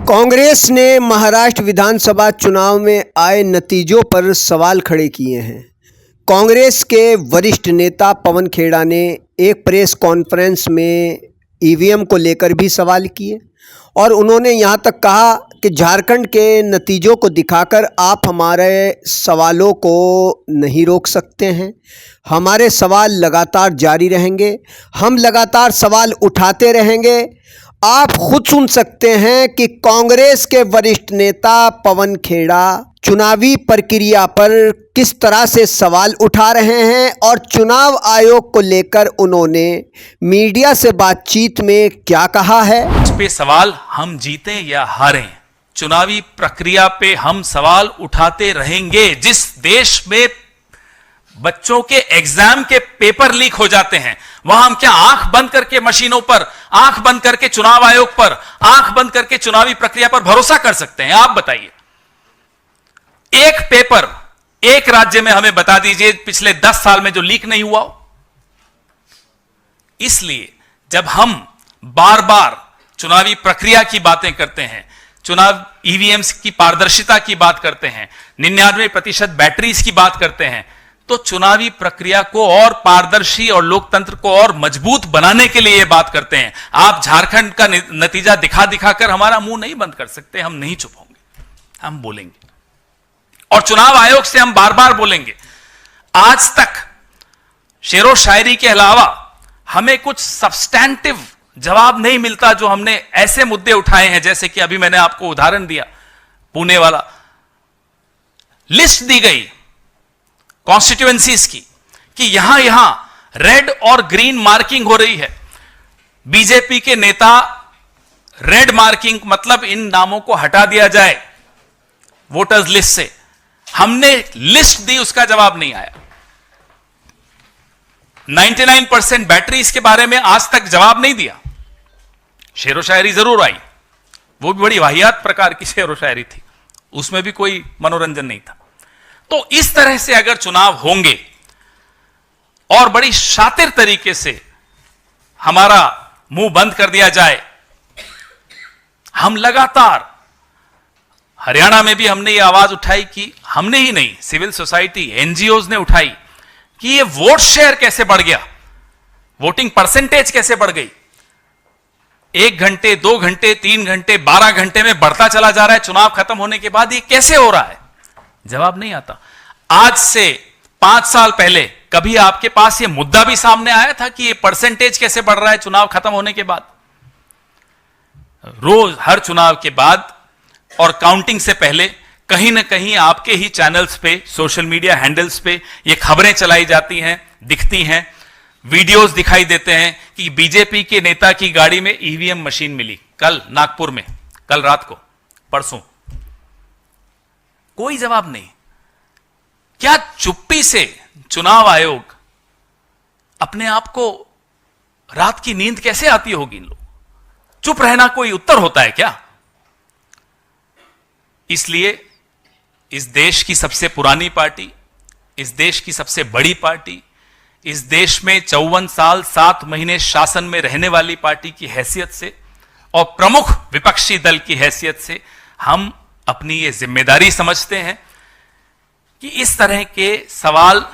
कांग्रेस ने महाराष्ट्र विधानसभा चुनाव में आए नतीजों पर सवाल खड़े किए हैं। कांग्रेस के वरिष्ठ नेता पवन खेड़ा ने एक प्रेस कॉन्फ्रेंस में ईवीएम को लेकर भी सवाल किए और उन्होंने यहां तक कहा कि झारखंड के नतीजों को दिखाकर आप हमारे सवालों को नहीं रोक सकते हैं। हमारे सवाल लगातार जारी रहेंगे, हम लगातार सवाल उठाते रहेंगे। आप खुद सुन सकते हैं कि कांग्रेस के वरिष्ठ नेता पवन खेड़ा चुनावी प्रक्रिया पर किस तरह से सवाल उठा रहे हैं और चुनाव आयोग को लेकर उन्होंने मीडिया से बातचीत में क्या कहा है। इस पे सवाल हम जीतें या हारें, चुनावी प्रक्रिया पे हम सवाल उठाते रहेंगे। जिस देश में बच्चों के एग्जाम के पेपर लीक हो जाते हैं, वहां हम क्या आंख बंद करके मशीनों पर, आंख बंद करके चुनाव आयोग पर, आंख बंद करके चुनावी प्रक्रिया पर भरोसा कर सकते हैं? आप बताइए, एक पेपर एक राज्य में हमें बता दीजिए पिछले 10 साल में जो लीक नहीं हुआ हो। इसलिए जब हम बार बार चुनावी प्रक्रिया की बातें करते हैं, चुनाव ईवीएम्स की पारदर्शिता की बात करते हैं, 99% बैटरीज की बात करते हैं, तो चुनावी प्रक्रिया को और पारदर्शी और लोकतंत्र को और मजबूत बनाने के लिए यह बात करते हैं। आप झारखंड का नतीजा दिखा दिखाकर हमारा मुंह नहीं बंद कर सकते। हम नहीं चुप होंगे, हम बोलेंगे और चुनाव आयोग से हम बार बार बोलेंगे। आज तक शेरो शायरी के अलावा हमें कुछ सब्सटैंटिव जवाब नहीं मिलता। जो हमने ऐसे मुद्दे उठाए हैं, जैसे कि अभी मैंने आपको उदाहरण दिया, पुणे वाला, लिस्ट दी गई कॉन्स्टिट्यूएंसीज की कि यहां यहां रेड और ग्रीन मार्किंग हो रही है। बीजेपी के नेता रेड मार्किंग मतलब इन नामों को हटा दिया जाए वोटर्स लिस्ट से। हमने लिस्ट दी, उसका जवाब नहीं आया। 99% बैटरीज के बारे में आज तक जवाब नहीं दिया। शेरो शायरी जरूर आई, वो भी बड़ी वाहियात प्रकार की शेरो शायरी थी, उसमें भी कोई मनोरंजन नहीं था। तो इस तरह से अगर चुनाव होंगे और बड़ी शातिर तरीके से हमारा मुंह बंद कर दिया जाए, हम लगातार, हरियाणा में भी हमने ये आवाज उठाई कि हमने ही नहीं, सिविल सोसाइटी, एनजीओज ने उठाई कि ये वोट शेयर कैसे बढ़ गया, वोटिंग परसेंटेज कैसे बढ़ गई। 1 घंटे, 2 घंटे, 3 घंटे, 12 घंटे में बढ़ता चला जा रहा है। चुनाव खत्म होने के बाद ये कैसे हो रहा है? जवाब नहीं आता। आज से 5 साल पहले कभी आपके पास ये मुद्दा भी सामने आया था कि ये परसेंटेज कैसे बढ़ रहा है चुनाव खत्म होने के बाद? रोज हर चुनाव के बाद और काउंटिंग से पहले कहीं ना कहीं आपके ही चैनल्स पे, सोशल मीडिया हैंडल्स पे ये खबरें चलाई जाती हैं, दिखती हैं, वीडियोस दिखाई देते हैं कि बीजेपी के नेता की गाड़ी में ईवीएम मशीन मिली कल नागपुर में, कल रात को, परसों। कोई जवाब नहीं। क्या चुप्पी से चुनाव आयोग अपने आप को, रात की नींद कैसे आती होगी इन लोग? चुप रहना कोई उत्तर होता है क्या? इसलिए इस देश की सबसे पुरानी पार्टी, इस देश की सबसे बड़ी पार्टी, इस देश में 54 साल 7 महीने शासन में रहने वाली पार्टी की हैसियत से और प्रमुख विपक्षी दल की हैसियत से हम अपनी ये जिम्मेदारी समझते हैं कि इस तरह के सवाल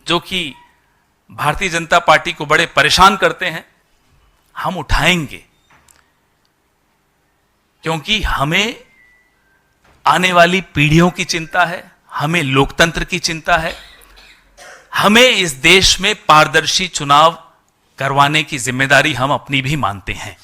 जो कि भारतीय जनता पार्टी को बड़े परेशान करते हैं, हम उठाएंगे, क्योंकि हमें आने वाली पीढ़ियों की चिंता है, हमें लोकतंत्र की चिंता है, हमें इस देश में पारदर्शी चुनाव करवाने की जिम्मेदारी हम अपनी भी मानते हैं।